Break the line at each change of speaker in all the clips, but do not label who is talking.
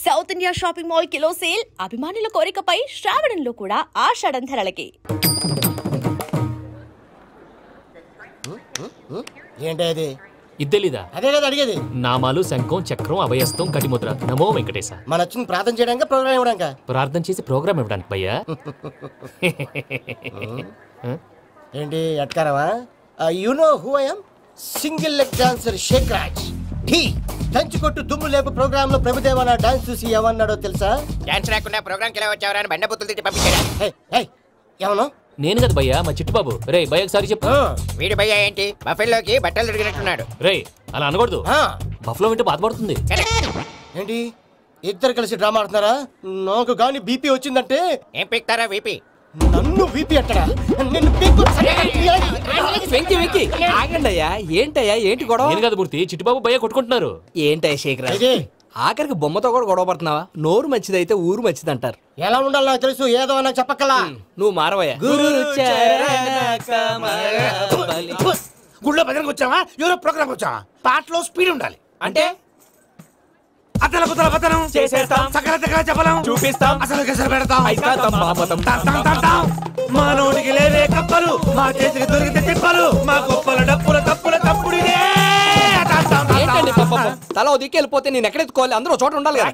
South India shopping mall kilo sale అభిమానుల కోరికపై శ్రావణంలో కూడా ఆషాఢం ధరలకి.
ఏంటి
ఇద్దెలిదా?
అదే కదా అడిగేది.
నామాలు, శంఖం, చక్రం, అభయస్తం, కటిముద్ర. నమో వెంకటేశ.
మన వచ్చింది ప్రార్థన చేయడానికి, ప్రోగ్రామ్ ఇవ్వడానికి.
ప్రార్థన చేసి ప్రోగ్రామ్ ఇవ్వడానికి భయ్యా.
ఏంటి ఎట్కారవా? You know who I am? Single leg dancer Shaik Raj. దంచి కొట్టు దుమ్ము లేపు ప్రోగ్రామ్ లో ప్రభుదేవ నా డాన్స్ చూసి ఏమన్నాడో తెలుసా?
డాన్స్ రాకుండా ప్రోగ్రామ్ కి ఎలా వచ్చావరా అని బండ బుద్ధులు తిట్టి పంపించాడు.
ఏమన్నా?
నేను కదా భయ్యా, మా చిట్టుబాబు. రే భయ్యా ఒకసారి చెప్పు.
వీడి భయ్యా ఏంటి బఫెల్లోకి బట్టలు తిరిగినట్టున్నాడు.
రే అలా అనకూడదు, బఫ్లో వింటే బాధపడుతుంది.
ఏంటి ఇద్దరు కలిసి డ్రామా ఆడుతున్నారా? నాకు గాని బీపీ వచ్చిందంటే
ఏం పీక్తారా వీపీ?
నన్ను బీపీ అట్టడా?
వెంకి వెంకి ఆగండి అయ్యా. ఏంటయ్యా ఏంటి గొడవ?
నేను కదా మూర్తి, చిట్టుబాబు భయ్యా కొట్టుకుంటున్నారు.
ఏంటయ్యా శేఖర్, ఆఖరికి బొమ్మతో కూడా గొడవ పడుతున్నావా? నోరు మంచిదైతే ఊరు మంచిది అంటారు.
ఎలా ఉండాలో నాకు తెలుసు, ఏదో నాకు చెప్పక్కలా.
నువ్వు మారవయ్యా.
గుళ్ళో భజనకు వచ్చావా? ఎవరో ప్రోగ్రామ్ వచ్చావా? పాటలో స్పీడ్ ఉండాలి.
అంటే
అతల కుతల పతనం
చేసేస్తాం,
సకల దగ్గర చెప్పలేం,
చూపిస్తాం,
అసలు గసలు పెడతాం.
అయితాం, బాపతం.
మా నోటికి లేవే కప్పలు, మా చేతికి దొరికితే తిప్పలు, మా గొప్పల డప్పుల తప్పుల తప్పుడు
ఏంటండి పాపం? తల ఓ దిక్కు వెళ్ళిపోతే నేను ఎక్కడెత్తుకోవాలి? అందరూ చోట ఉండాలి కదా.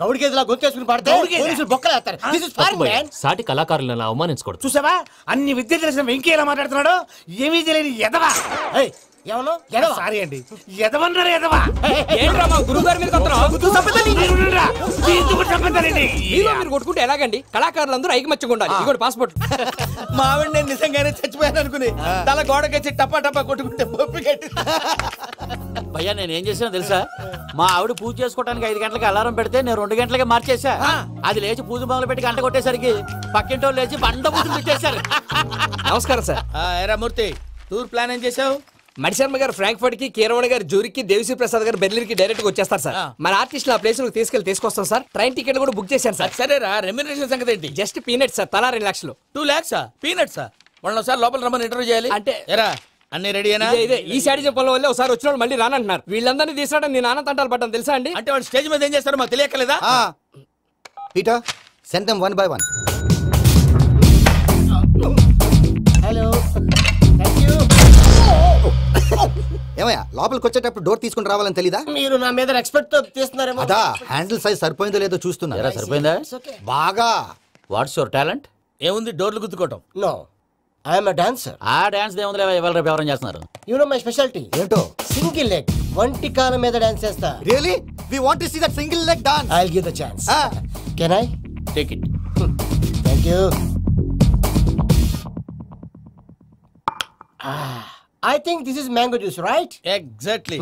గౌడి గేదెలా గొంతేసుకుని పాడితే పోలీసులు బొక్కలేస్తారు. This is foreign, man.
సాటి కళాకారులను అవమానించకూడదు.
చూసావా అన్ని విద్య తెలిసిన వెంకీ ఎలా మాట్లాడుతున్నాడు? ఏమీ తెలియని ఎదవా. సారీ అండి, ఎదవన్నారు ఎదవా.
ఏంట్రా మా గురువు గారి మీద మీరు కొట్టుకుంటే ఎలాగండి? కళాకారులందరూ ఐకమత్యంగా ఉండాలి. ఇదిగోటి పాస్పోర్ట్.
మా ఆవిడ నేను నిజంగానే చచ్చిపోయాను అనుకుని తల గోడకొచ్చి టపా టపా కొట్టుకుంటే బొప్పి కట్టి.
భయ్యా నేనేం చేసినా తెలుసా? మా ఆవిడ పూజ చేసుకోవడానికి 5 గంటలకి అలారం పెడితే నేను 2 గంటలకే మార్చేసా. అది లేచి పూజ మొదలు పెట్టి గంట కొట్టేసరికి పక్కింటో లేచి బండ పూజలు పెట్టేశారు.
నమస్కారం సార్.
ఎరా మూర్తి, టూర్ ప్లాన్ ఏం చేసావు?
మణిశర్మ గారు ఫ్రాంక్ఫర్ట్ కి, కీరవాణి గారు జూరికి, దేవిశ్రీ ప్రసాద్ గారు బెర్లిన్ కి డైరెక్ట్ గా వచ్చేస్తారు సార్. మన ఆర్టిస్ట్ ఆ ప్లేస్ తీసుకొస్తాం సార్. ట్రైన్ టికెట్ కూడా బుక్ చేశాను సార్.
సరేరా, రెమ్యూనరేషన్ సంగతి ఏంటి?
జస్ట్ పీనట్స్ సార్, తలా 2 లక్షలు.
2 lakhs పీనట్సా? వాళ్ళని ఒకసారి లోపల రమ్మని ఇంటర్వ్యూ చేయాలి.
అంటే
ఎరా అన్ని రెడీ అయినా?
ఇదే ఈ సాడి చెప్పడం వల్ల ఒకసారి వచ్చిన వాళ్ళు మళ్ళీ రానంటున్నారు. వీళ్ళందరినీ తీసాడని నేను ఆనందంటాలు పడ్డాను తెలుసా అండి.
అంటే వాళ్ళు స్టేజ్ మీద ఏం చేస్తారో మాకు తెలియక్కలేదా?
Peter, send them one by one.
Hello, thank you.
ఏమయ్యా లోపలికి వచ్చేటప్పుడు డోర్ తీసుకుని రావాలని తెలీదా?
మీరు నా మీద ఎక్స్పెక్ట్ తో తీస్తున్నారేమో.
అదా హ్యాండిల్ సైజ్ సరిపోయిందో లేదో చూస్తున్నా.
సరిపోయిందా?
బాగా.
What's your talent?
ఏముంది డోర్లు గుద్దుకోవటం?
No, I'm dancer.
ఆ డాన్స్ దేవుందిలే, ఎవరు రేపు ఎవరైనా చేస్తున్నారు.
యు నో మై స్పెషాలిటీ
ఏంటో?
సింగిల్ లెగ్, వంటి కాలం మీద డాన్స్ చేస్తా.
Really? We want to see that single leg dance.
I'll give the chance. Can I?
Take it.
Thank you. I think this is mango juice, right?
Exactly.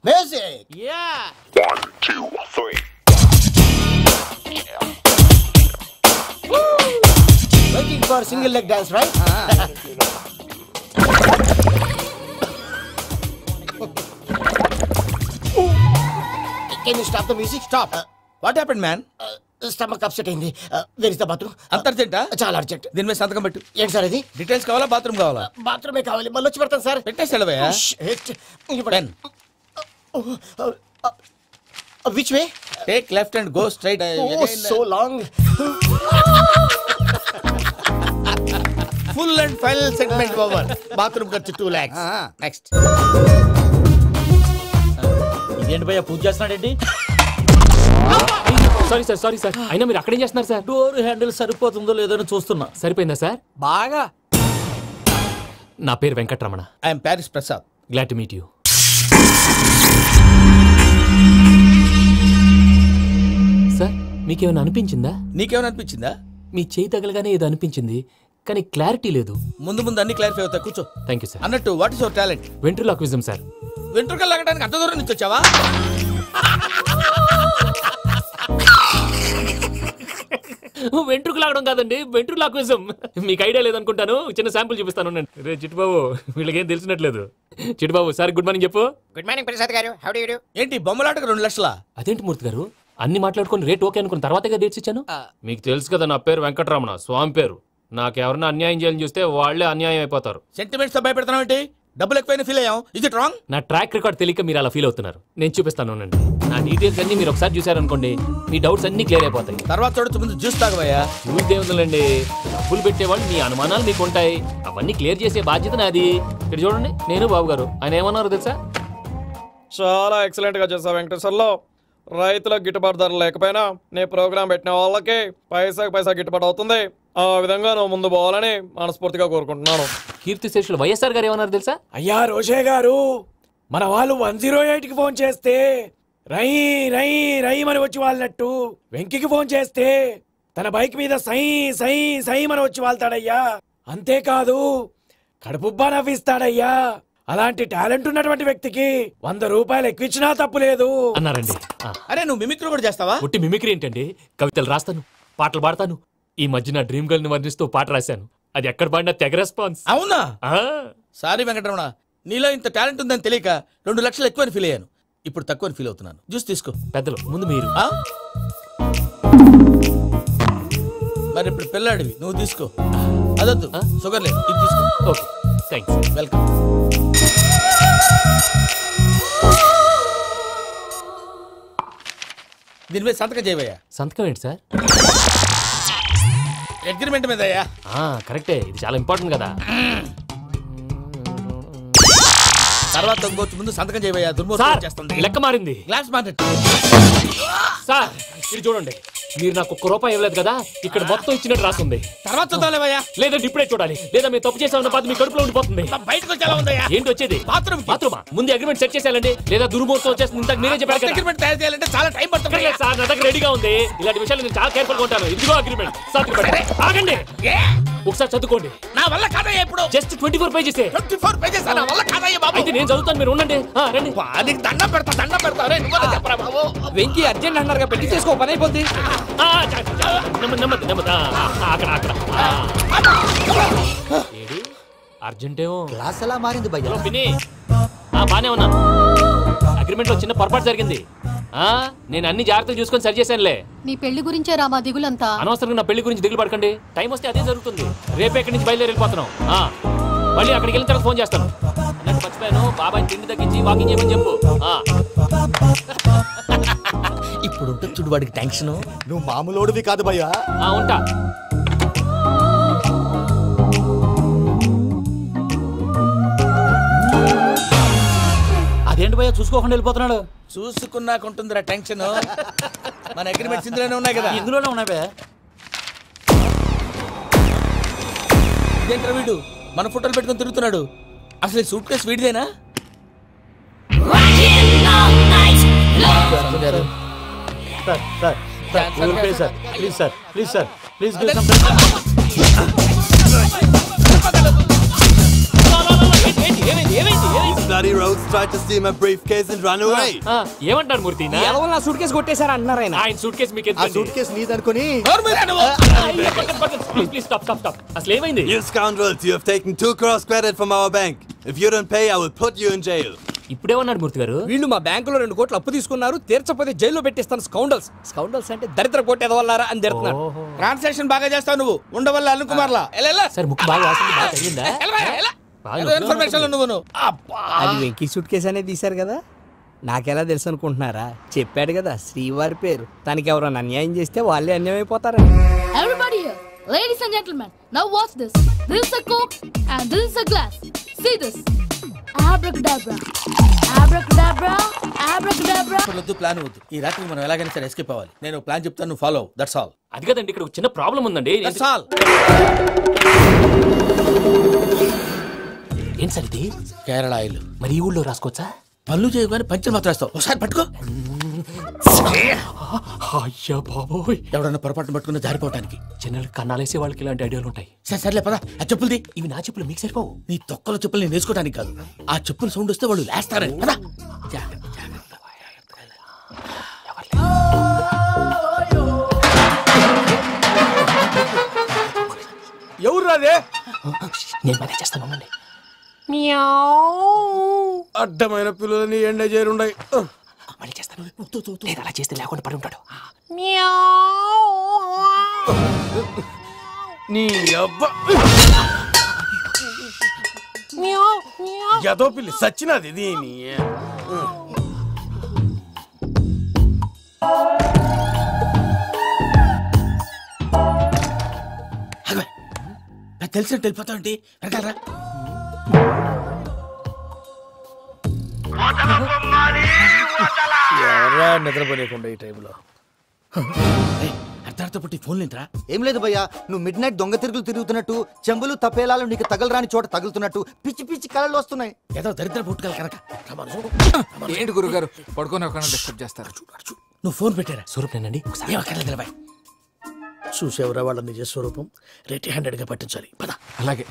Music.
Yeah.
1, 2, 3.
Waiting for single leg dance, right? Can you stop the music?
Stop. What happened, man?
Stomach upset అయింది. Where is the bathroom?
అంత అర్జెంటా?
చాలా urgent.
దీని మీద సంతకం పెట్టు.
ఏంటి sir ఇది?
Details కావాలా బాత్రూమ్ కావాలా?
బాత్రూమే కావాలి, మళ్ళీ వచ్చి పెడతాను సార్.
పెట్టేసి వెళ్ళవయ్యా. Pen.
Which way?
Take left and go straight.
Oh, so long.
Full and final segment over. Bathroom ఖర్చు 2 lakhs. నెక్స్ట్.
ఇదేంటి భయ్యా పూజ చేస్తున్నాడేంటి?
Sorry sir. అయినా మీరు అక్కడేం చేస్తున్నారు సార్?
డోర్ హ్యాండిల్ సరిపోతుందో లేదో అని చూస్తున్నా.
సరిపోయిందా సార్?
బాగా.
నా పేరు Venkataramana.
I'm Paris Prasad.
Glad to meet you. Sir మీకేమైనా అనిపించిందా?
నీకేమైనా అనిపించిందా?
మీ చేయి తగలగానే ఏదో అనిపించింది, కానీ క్లారిటీ లేదు.
ముందు అన్ని క్లారిఫై అవుతాయి, కూర్చో.
Thank you sir.
అన్నట్టు what is your talent?
Ventriloquism sir.
వెంట్రుకలు లాగడానికి అంత దూరం నుంచి వచ్చావా?
వెంట్రుకు లాగడం కాదండి, వెంట్రులాక్విజం. మీకు ఐడియా లేదనుకుంటాను, చిన్న శాంపుల్ చూపిస్తాను. రే చిట్టుబాబు, వీళ్ళకేం తెలిసినట్లేదు. చిట్టుబాబు సార్ గుడ్ మార్నింగ్ చెప్పు.
Good morning Prasad garu, how do you do?
ఏంటి బొమ్మలాటకు 2 లక్షలా?
అదేంటి మూర్తి గారు, అన్ని మాట్లాడుకుని రేట్ ఓకే అనుకున్న తర్వాతగా డేట్స్ ఇచ్చాను. మీకు తెలుసు కదా నా పేరు వెంకటరమణ, స్వామి పేరు. నాకెవరన్నా అన్యాయం చేయాలని చూస్తే వాళ్లే అన్యాయం అయిపోతారు.
సెంటిమెంట్స్ తో భయపెడతావు ఏంటి?
డబ్బులు ఎక్కువైనా ఫీల్ అయ్యాం. ఇది రాంగ్.
నా ట్రాక్ రికార్డ్ తెలియక మీరు అలా ఫీల్ అవుతున్నారు. నేను చూపిస్తాను ఉండండి. నా డీటెయిల్స్ అన్ని మీరు ఒకసారి చూసారనుకోండి, మీ డౌట్స్ అన్ని క్లియర్ అయిపోతాయి.
తర్వాత చూడొచ్చు, ముందు జ్యూస్ తాగబోయా.
చూస్తే ఉందండి, డబ్బులు పెట్టేవాళ్ళు మీ అనుమానాలు మీకు ఉంటాయి, అవన్నీ క్లియర్ చేసే బాధ్యత నాది. ఇక్కడ చూడండి, నేను బాబు గారు. ఆయన ఏమన్నారు తెలుసా?
చాలా ఎక్సలెంట్ గా చేసావు వెంకటేశ్వర్లో. రైతులకు గిట్టుబాటు ధర లేకపోయినా నీ ప్రోగ్రాం పెట్టిన వాళ్ళకి పైసాకి పైసా గిట్టుబాటు అవుతుంది. ఆ విధంగా నువ్వు ముందు పోవాలని మనస్ఫూర్తిగా కోరుకుంటున్నాను.
కీర్తి శేషులు వైఎస్ఆర్ గారు ఏమన్నారు తెలుసా?
అయ్యా రోషే గారు, మన వాళ్ళు 108కి ఫోన్ చేస్తే రై రై రై అని వచ్చి వాళ్ళనట్టు, వెంకికి ఫోన్ చేస్తే తన బైక్ మీద సై సై సై అని వచ్చి వాళ్తాడయ్యా. అంతేకాదు కడుపుబ్బా నవ్విస్తాడయ్యా. అలాంటి టాలెంట్ ఉన్నటువంటి వ్యక్తికి 100 రూపాయలు ఎక్కువచ్చినా తప్పు లేదు
అన్నారండి.
అరే నువ్వు మిమిక్రీ కూడా చేస్తావా?
ఒట్టి మిమిక్రీ ఏంటండి, కవితలు రాస్తాను, పాటలు పాడతాను. ఈ మధ్య నా డ్రీమ్ గర్ల్ ని వర్ణిస్తూ పాట రాశాను. అది ఎక్కడ పాడినా తెగ రెస్పాన్స్.
అవునా? సారీ వెంకటరమణ, నీలో ఇంత టాలెంట్ ఉందని తెలియక 2 లక్షలు ఎక్కువని ఫీల్ అయ్యాను. ఇప్పుడు తక్కువని ఫీల్ అవుతున్నాను. జ్యూస్ తీసుకో.
పెద్దలు ముందు మీరు.
మరి ఇప్పుడు పిల్లాడివి, నువ్వు తీసుకో. అదొద్దు, షుగర్ లేదు, ఇది తీసుకో.
Okay, thanks.
వెల్కమ్. దీని మీద సంతకం చేయవయ్యా.
సంతకం ఏంటి సార్?
అగ్రిమెంట్ మీద అయ్యా.
కరెక్టే, ఇది చాలా ఇంపార్టెంట్ కదా.
తర్వాత ఇంకొచ్చి ముందు సంతకం చేయవయ్యా. దుర్మోహం చేస్తుంది.
లెక్క మారింది.
గ్లాస్ మార్కెట్
సార్ ఇది చూడండి, మీరు నాకు 1 రూపాయి ఇవ్వలేదు కదా, ఇక్కడ మొత్తం ఇచ్చినట్టు రాస్తుంది.
తర్వాత చూద్దాంలేవయ్యా.
లేదంటే ఇప్పుడే చూడాలి, లేదా మీరు తప్పు చేసామన్న బాధ మీ కడుపులో ఉండిపోతుంది.
బయటకు వచ్చేలా ఉందయ్యా.
ఏంటి వచ్చేది?
బాత్రూమా?
ముందు అగ్రిమెంట్ సెట్ చేసేయాలండి, లేదా దుర్మూర్తం వచ్చేస్తుంది. ఇంతకు మీరే చెప్పారు కదా.
అగ్రిమెంట్ తయారు చేయాలంటే చాలా టైం పడుతుంది
సార్. నా దగ్గర రెడీగా ఉంది. ఇలాంటి విషయాలు నేను చాలా కేర్ఫుల్ గా ఉంటాను. ఇదిగో అగ్రిమెంట్. ఆగండి, ఒకసారి చదువుకోండి.
నా వల్ల కాదయ్యా. ఇప్పుడు
జస్ట్ 24 పేజెస్.
24 పేజెస్ నా వల్ల కాదయ్యా బాబు.
అయితే నేను చదువుతాను, మీరు ఉండండి. రండి.
నీకు దండం పెడతా. రే నువ్వు చెప్పరా బాబు.
వెంకీ అర్జెంట్ అన్నారుగా, పెట్టి చేసుకో, పని అయిపోద్ది.
అర్జెంటేమో
క్లాస్ ఎలా మారింది భయ్యా?
బానే ఉన్నా. అగ్రిమెంట్ లో చిన్న పొరపాటు జరిగింది. నేను అన్ని జాగ్రత్తలు చూసుకొని సరి చేశానులే.
నీ పెళ్లి గురించే రామా దిగులంతా.
అనవసరంగా నా పెళ్లి గురించి దిగులు పడకండి. టైం వస్తే అదే జరుగుతుంది. రేపే ఇక్కడి నుంచి బయలుదేరి వెళ్ళిపోతున్నాం. మళ్ళీ అక్కడికి వెళ్ళిన తర్వాత ఫోన్ చేస్తాను. అన్నట్టు మర్చిపోయాను, బాబాయ్ తిండి తగ్గించి వాకింగ్ చేయమని చెప్పు.
ఇప్పుడు ఉంటుంది చూడు వాడికి టెన్షన్.
నువ్వు మామూలోడివి కాదు భయ్యా.
ఉంటా.
అదేంటి భయ్యా చూసుకోకుండా వెళ్ళిపోతున్నాడు?
చూసుకున్నాకుంటుందిరా టెన్షన్. మన అగ్రిమెంట్స్ ఇందులోనే ఉన్నాయి కదా.
ఇందులోనే ఉన్నాయి భయ్యా.
ఇదేంట్రా వీడు మన ఫోటోలు పెట్టుకొని తిరుగుతున్నాడు. అసలు సూట్ కేసు వీడిదేనా?
ఏమంటారు మూర్తి?
నా సూట్ కేసు కొట్టేశారు అంటున్నారు ఆయన.
ఆయన సూట్ కేసు మీకు
సూట్ కేసు నీదనుకుని.
అసలు ఏమైంది?
You scoundrels, you have taken 2 crores credit from our bank. If you don't pay, I will put you in jail.
ఇప్పుడేమన్నాడు మూర్తి గారు?
వీళ్ళు మా బ్యాంకులో 2 కోట్లు అప్పు తీసుకున్నారు, తీర్చపోతే జైల్లో పెట్టిస్తాను. స్కౌండల్స్. స్కౌండల్స్ అంటే దరిద్ర కోట ఎదవల్లారా అని తిడుతున్నారు.
ట్రాన్సాక్షన్ బాగా చేస్తావు నువ్వు. ఉండవల్ల అల్లు కుమార్లా.
సార్ ముక్కు బాగా వాసింది, బాగా తగిలిందా?
ఇన్ఫర్మేషన్ నువ్వు.
అది వెంకీ సూట్ కేసు అనేది తీశారు కదా, నాకెలా తెలుసు అనుకుంటున్నారా? చెప్పాడు కదా శ్రీవారి పేరు. తనకి ఎవరైనా అన్యాయం చేస్తే వాళ్ళే అన్యాయం అయిపోతారు.
Everybody here, ladies and gentlemen, now watch this. This is a Coke and this is a glass. See this. Abracadabra. Abracadabra. Abracadabra.
వద్దు, ప్లాన్ వద్దు. ఈ రాత్రి మనం ఎలాగైనా సరే ఎస్కేప్ అవ్వాలి. నేను ప్లాన్ చెప్తాను, నువ్వు ఫాలో. That's all.
అది కదండి, ఇక్కడ ఒక చిన్న ప్రాబ్లం ఉందండి.
That's all.
ఏం సార్ ఇది?
కేరళ ఆయిల్.
మరి ఈ ఊళ్ళో రాసుకోవచ్చా?
పళ్ళు చేయగానే పంచర్ మాత్రం వేస్తావు. ఒకసారి పట్టుకో.
అయ్యా బాబోయ్,
ఎవడన్నా పొరపాటున పట్టుకున్న జారిపోవటానికి.
చిన్న కన్నాలేసే వాళ్ళకి ఇలాంటి ఐడియాలు ఉంటాయి.
సర్లే పదా. ఆ చెప్పులది.
ఇవి నా చెప్పులు, మీకు సరిపోవు.
నీ తొక్కల చెప్పులు నేను వేసుకోవడానికి కాదు, ఆ చెప్పులు సౌండ్ వస్తే వాళ్ళు లేస్తారని. పదా.
ఎవరు రాదే?
నేను మనే చేస్తాను.
అడ్డమైన పిల్లలని ఎండ చేరుండయి.
మళ్ళీ చేస్తాను. అలా చేస్తే లేకుండా పడి ఉంటాడు.
నీ అబ్బా ఎదో పిల్లి సచ్చినది దీని.
నాకు తెలిసినట్టు వెళ్ళిపోతావంటి వెనకాలరా.
ఎవరా నిద్రపోలేకుండా ఈ టైంలో
అర్ధార్థ పుట్టి ఫోన్ లేంట్రా.
ఏం లేదు భయ్యా, నువ్వు మిడ్ నైట్ దొంగ తిరుగులు తిరుగుతున్నట్టు, చెంబులు తపేలాలు నీకు తగలరాని చోట తగులుతున్నట్టు పిచ్చి పిచ్చి కళలు వస్తున్నాయి.
ఏదో దరిద్ర పుట్టుకల కనుక.
ఏంటి గురుగారు పడుకొని ఒక డిస్టర్బ్ చేస్తారు?
నువ్వు ఫోన్ పెట్టారా?
స్వరూపేనండి.
చూసేవరా వాళ్ళ నిజ స్వరూపం. రెట్టి హ్యాండెడ్ గా పట్టించాలి. పద.
అలాగే.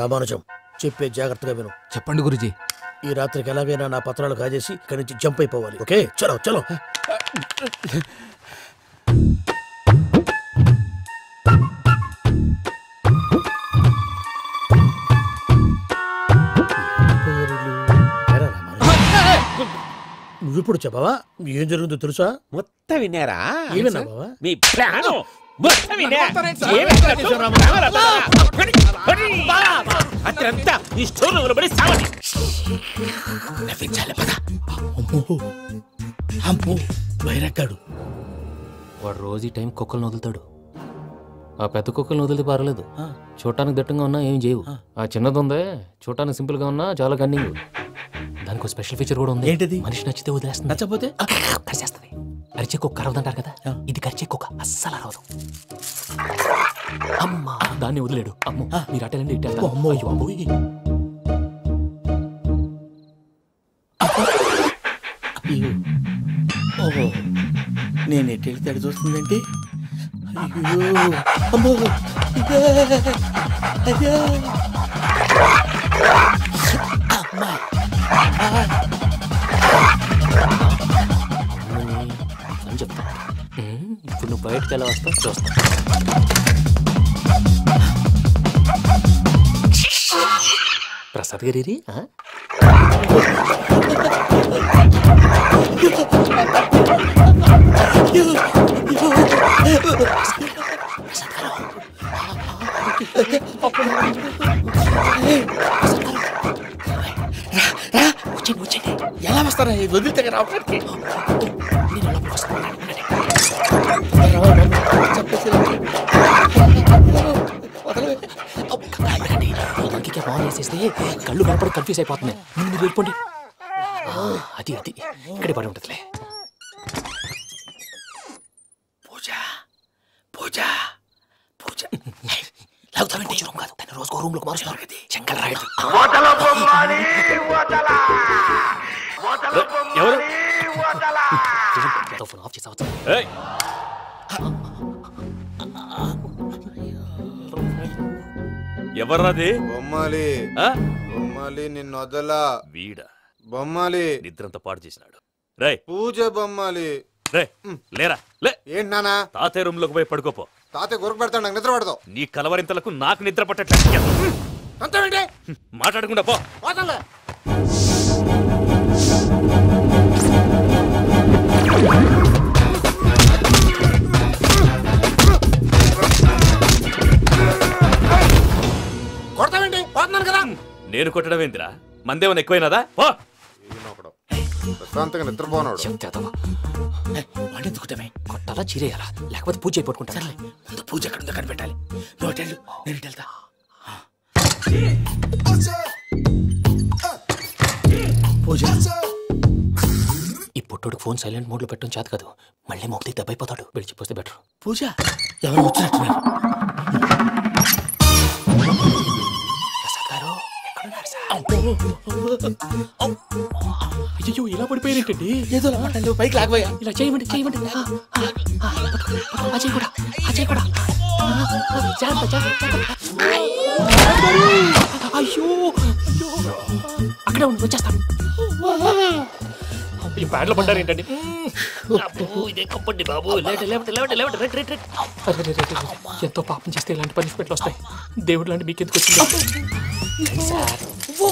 రామానుజం చెప్పే జాగ్రత్తగా విను.
చెప్పండి గురుజీ.
ఈ రాత్రికి ఎలాగైనా నా పత్రాలు కాజేసి ఇక్కడి నుంచి జంప్ అయిపోవాలి. ఓకే, చలో చలో. నువ్విప్పుడు చెప్పవా ఏం జరుగుతుందో తెలుసా?
మొత్తం విన్నారా?
ఏమన్నా బావా?
మీ ప్లాను మొత్తం విన్నా. అత్యంతా ఈ స్టోర్ పడి సావని
నవ్వించాలి. పద. అమ్మో బైరక్కాడు.
వాడు రోజు ఈ టైం కుక్కలను వదులుతాడు. ఆ పెద్ద కుక్కలను వదిలితే పర్లేదు, చూడటానికి దట్టంగా ఉన్నా ఏం చేయవు. ఆ చిన్నది ఉందే చూడటానికి సింపుల్ గా ఉన్నా చాలా కన్నింగ్. దానికి ఒక స్పెషల్ ఫీచర్ కూడా ఉంది.
ఏంటిది?
మనిషి నచ్చితే వదిలేస్తుంది,
నచ్చపోతే
కరిచేస్తుంది. అరిచే కుక్క అరవదంటారు కదా, ఇది కరిచే కుక్క అస్సలు అరవదు. అమ్మా దాన్ని వదిలేడు. అమ్మో మీరు అటెండి ఇటు.
ఓహో, నేను ఎటు వెళ్తే అడు చూస్తుందంటే. అయ్యో అమ్మో,
అని చెప్తా. ఇప్పుడు నువ్వు బయటకు ఎలా వస్తావు చూస్తా. ప్రసాద్ గారి
ఎలా వస్తారా? వదిలితే రావడానికి
బాగా వేసేస్తే కళ్ళు కనపడి కన్ఫ్యూజ్ అయిపోతుంది. మీరు వెళ్ళిపోండి. అది అది ఇక్కడే పడి ఉంటుందిలే.
పూజ పూజ పూజ లాగుతామంటే రూమ్ కాదు, తన రోజుకో రూమ్ లోకి మారుస్తున్నారు కదా. చెంకల్ రాయడం.
ఫోన్ ఆఫ్ చేసావచ్చు.
ఎవర్రాది?
బొమ్మాలి. బొమ్మాలి నిన్ను వదలా.
వీడా
బొమ్మాలి
నిద్రంతా పాడు చేసినాడు. రే
పూజ బొమ్మాలి.
రే లేరా లే.
ఏంటి నానా?
తాతయ్య రూమ్ లోకి పోయి పడుకోపో.
తాతయ్య గురకు పెడతాడు, నాకు నిద్ర పడతావు.
నీ కలవరింతలకు నాకు నిద్ర పట్టట్లేదు. మాట్లాడకుండా పో.
కొడతావేంటి? పోతున్నాను కదా.
నేను కొట్టడం ఏంటిరా? మందేమన్నా ఎక్కువైనదా? పో.
ప్రశాంతంగా నిద్రపోనాడు.
కొట్టాలా చీరేయాలా లేకపోతే పూజ అయిపోట్టుకుంటా.
ముందు పూజ ఎక్కడ ఉందో కనిపెట్టాలి. నువ్వు వెళ్ళు, నేను వెళ్తా.
పూజ ఈ పుట్టుడికి ఫోన్ సైలెంట్ మోడ్ లో పెట్టడం చేత కాదు. మళ్ళీ మొక్కి దెబ్బైపోతాడు. విడిచిపోతే బెటర్.
పూజ ఎవరు వచ్చినట్టున్నారు?
అయ్యో ఇలా పడిపోయినట్టండి.
ఏదో మాట్లాడు, పైకి లాగబోయా.
ఇలా చేయమండి చేయమండి. అజయ్ కూడా అజయ్ కూడా అయ్యో అక్కడే ఉండి వచ్చేస్తాను. ఈ ప్యాడ్లో పడ్డారు ఏంటండి? ఇదే కంపండి బాబు. ఎంతో పాపం చేస్తే ఇలాంటి పనిష్మెంట్లు వస్తాయి. దేవుడు లాంటి మీకు ఎందుకు వచ్చింది?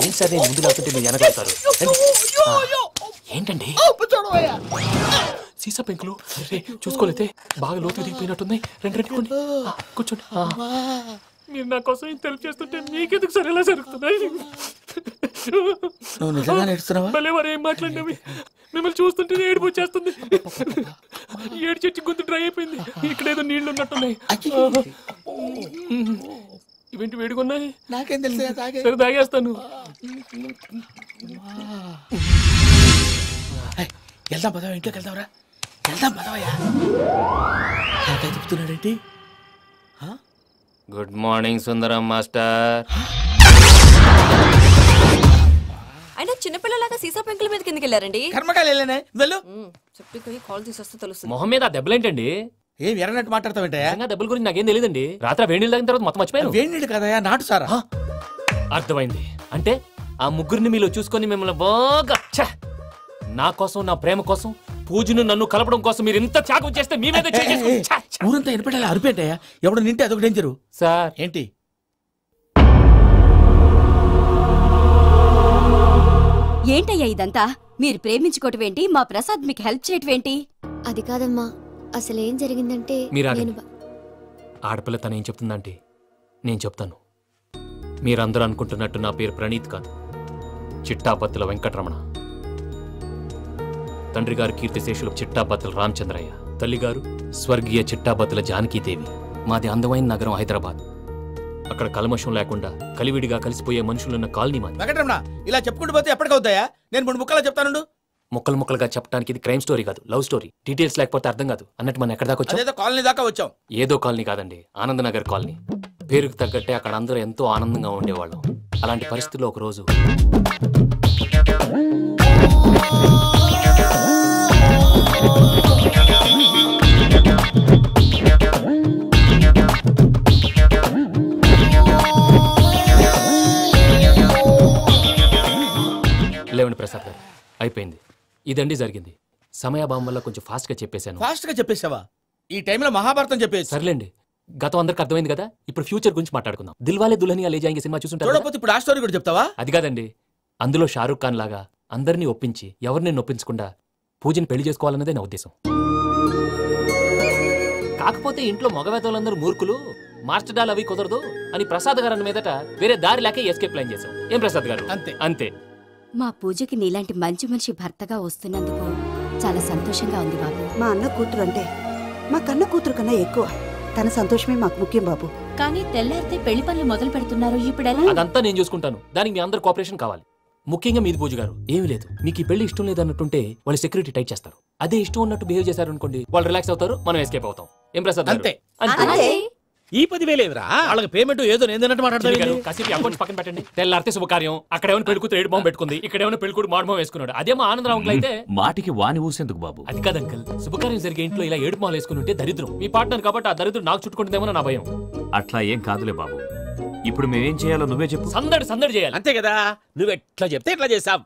ఏం సార్ నేను ముందు లేకుంటే మీరు వెనకాడతారు ఏంటండి? సీసా పెంకులు చూసుకోలేతే బాగా లోతుగా దిగిపోయినట్టున్నాయి. రెండు కూర్చోండి. మీరు నా కోసం ఇంత హెల్ప్ చేస్తుంటే మీకెందుకు సరే ఎలా జరుగుతున్నాయి?
నువ్వు నిజంగా నేర్చుతున్నావా?
భలే వారు ఏం మాట్లాడినవి. మిమ్మల్ని చూస్తుంటే ఏడుపు వచ్చేస్తుంది. ఏడు చెట్టు గొంతు డ్రై అయిపోయింది. ఇక్కడ ఏదో నీళ్లు ఉన్నట్టున్నాయి. ఇవేంటి వేడుకున్నాయి?
నాకేం తెలుసు.
సరే తాగేస్తాను.
వెళ్దాం పదవా, ఇంట్లోకి వెళ్దాంరా. వెళ్దాం పదవయ్యా. నాకై చెప్తున్నాడేంటి?
గుడ్ మార్నింగ్ సుందరం మాస్టర్.
అయినా చిన్నపిల్లలాగా సీసా పెంకుల మీద కిందకి వెళ్ళారండి.
కర్మకాయలు వెళ్ళానే వెళ్ళు.
చెప్పి కాల్ తీసేస్తే తెలుస్తుంది.
మొహం మీద దెబ్బలేంటండి?
ఏం ఎర్రనట్టు మాట్లాడతావేంటయ్యా?
దెబ్బల గురించి నాకేం తెలియదండి. రాత్రి వేడి నీళ్ళు తాగిన తర్వాత మొత్తం మర్చిపోయాను.
వేడి నీళ్ళు కదయా, నాటు సారా.
అర్థమైంది. అంటే ఆ ముగ్గురిని మీలో చూసుకొని మిమ్మల్ని బాగా నా కోసం, నా ప్రేమ కోసం, పూజను నన్ను కలపడం కోసం మీరు ఇంత త్యాగం చేస్తే మీ మీద
ఊరంతా ఎనపెట్టాలి అరిపేటయ్యా. ఎవడు నింటే అదొక డేంజరు.
సార్
ఏంటి?
ఏంటయ్యా ఇదంతా? మీరు ప్రేమించుకోవటం ఏంటి? మా ప్రసాద్ మీకు హెల్ప్ చేయటం ఏంటి?
అది కాదమ్మా, అసలేం జరిగిందంటే
ఆడపిల్ల తను ఏం చెప్తుందంటే నేను చెప్తాను. మీరందరూ అనుకుంటున్నట్టు నా పేరు ప్రణీత్ కాదు, చిట్టాపత్తుల వెంకటరమణ. తండ్రి గారు కీర్తిశేషులు చిట్టాపత్తుల రామచంద్రయ్య, తల్లిగారు స్వర్గీయ చిట్టాపత్తుల జానకీదేవి. మాది అందమైన నగరం హైదరాబాద్. అక్కడ కల్మషం లేకుండా కలివిడిగా కలిసిపోయే మనుషులున్న కాలనీ మాది.
వెంకటరమణ, ఇలా చెప్పుకుంటూ పోతే ఎప్పటికవుతాయా? నేను 3 ముక్కలా చెప్తాను.
ముక్కలు ముక్కలుగా చెప్పడానికి ఇది క్రైమ్ స్టోరీ కాదు, లవ్ స్టోరీ. డీటెయిల్స్ లేకపోతే అర్థం కాదు. అన్నట్టు మనం ఎక్కడ దాకా వచ్చాం?
ఏదో కాలనీ దాకా వచ్చాం.
ఏదో కాలనీ కాదండి, ఆనందనగర్ కాలనీ. పేరుకు తగ్గట్టే అక్కడ అందరూ ఎంతో ఆనందంగా ఉండేవాళ్ళం. అలాంటి పరిస్థితుల్లో ఒక రోజు లేవండి ప్రసాద్ గారు, అయిపోయింది. ఇదండి జరిగింది. సమయాభావం వల్ల కొంచెం ఫాస్ట్ గా చెప్పేశాను.
ఫాస్ట్ గా చెప్పేసావా? ఈ టైంలో మహాభారతం చెప్పేసి.
సర్లేండి, గతం అందరికి అర్థమైంది కదా. ఇప్పుడు ఫ్యూచర్ గురించి మాట్లాడుకుందాం. దిల్వాలే దుల్హనియా లే జాయేంగే సినిమా చూసుంటారు.
చూడకపోతే ఇప్పుడు ఆ స్టోరీ కూడా చెప్తావా?
అది కాదండి, అందులో షారూక్ ఖాన్ లాగా అందరినీ ఒప్పించి ఎవరిని నొప్పించకుండా పూజని పెళ్లి చేసుకోవాలన్నదే నా ఉద్దేశం. కాకపోతే ఇంట్లో మగవేతలందరూ మూర్ఖులు, మాస్టర్ డాల్ అవి కుదరదు అని ప్రసాద్ గారు అన్న మీదట వేరే దారి లేక ఎస్కేప్ ప్లాన్ చేశాం. ఏం ప్రసాద్ గారు?
అంతే
అంతే.
మా పూజకి నీలాంటి మంచి మనిషి భర్తగా వస్తున్నందుకు చాలా సంతోషంగా ఉంది బాబు.
మా అన్న కూతురు అంటే మా కన్న కూతురు కన్నా ఎక్కువ. తన సంతోషమే మాకు ముఖ్యం బాబు.
కానీ తెల్లారితే పెళ్లి పనులు మొదలు పెడుతున్నారు. ఇప్పుడెలా?
అదంతా నేను చూసుకుంటాను. దానికి మీ అందరు కోఆపరేషన్ కావాలి. ముఖ్యంగా మీది పూజ గారు. ఏమీ లేదు, మీకు ఈ పెళ్లి ఇష్టం లేదన్నట్టుంటే వాళ్ళు సెక్యూరిటీ టైట్ చేస్తారు. అదే ఇష్టం ఉన్నట్టు బిహేవ్ చేశారు అనుకోండి, వాళ్ళు రిలాక్స్ అవుతారు, మనం ఎస్కేప్ అవుతాం. ఏం ప్రసాద్?
అంతే.
ఈ 10,000 ఏమిరా?
వాళ్ళకి పేమెంట్ ఏదో నేను మాట్లాడతాను.
కాసేపు అకౌంట్స్ పక్కన పెట్టండి. తెల్లారితే శుభకార్యం. అక్కడ ఏమైనా పెళ్లికూతురు ఏడు బాంబు పెట్టుకుంది, ఇక్కడ ఏమైనా పెళ్లికూడు మాడు బాంబు వేసుకున్నాడు. అదేమో ఆనందరావు అంకుల్ అయితే
మాటికి వాని ఊసేందుకు బాబు?
అది కాదు అంకుల్, శుభకార్యం జరిగే ఇంట్లో ఇలా ఏడు మాలు వేసుకుని ఉంటే దరిద్రం. మీ పార్ట్నర్ కాబట్టి ఆ దరిద్రం నాకు చుట్టుకుంటుందేమో నా భయం.
అట్లా ఏం కాదులే బాబు. ఇప్పుడు మేమేం చేయాలో నువ్వే చెప్పు.
సందడి సందడి చేయాలి.
అంతే కదా, నువ్వు ఎట్లా చెప్తే ఎట్లా చేసాం.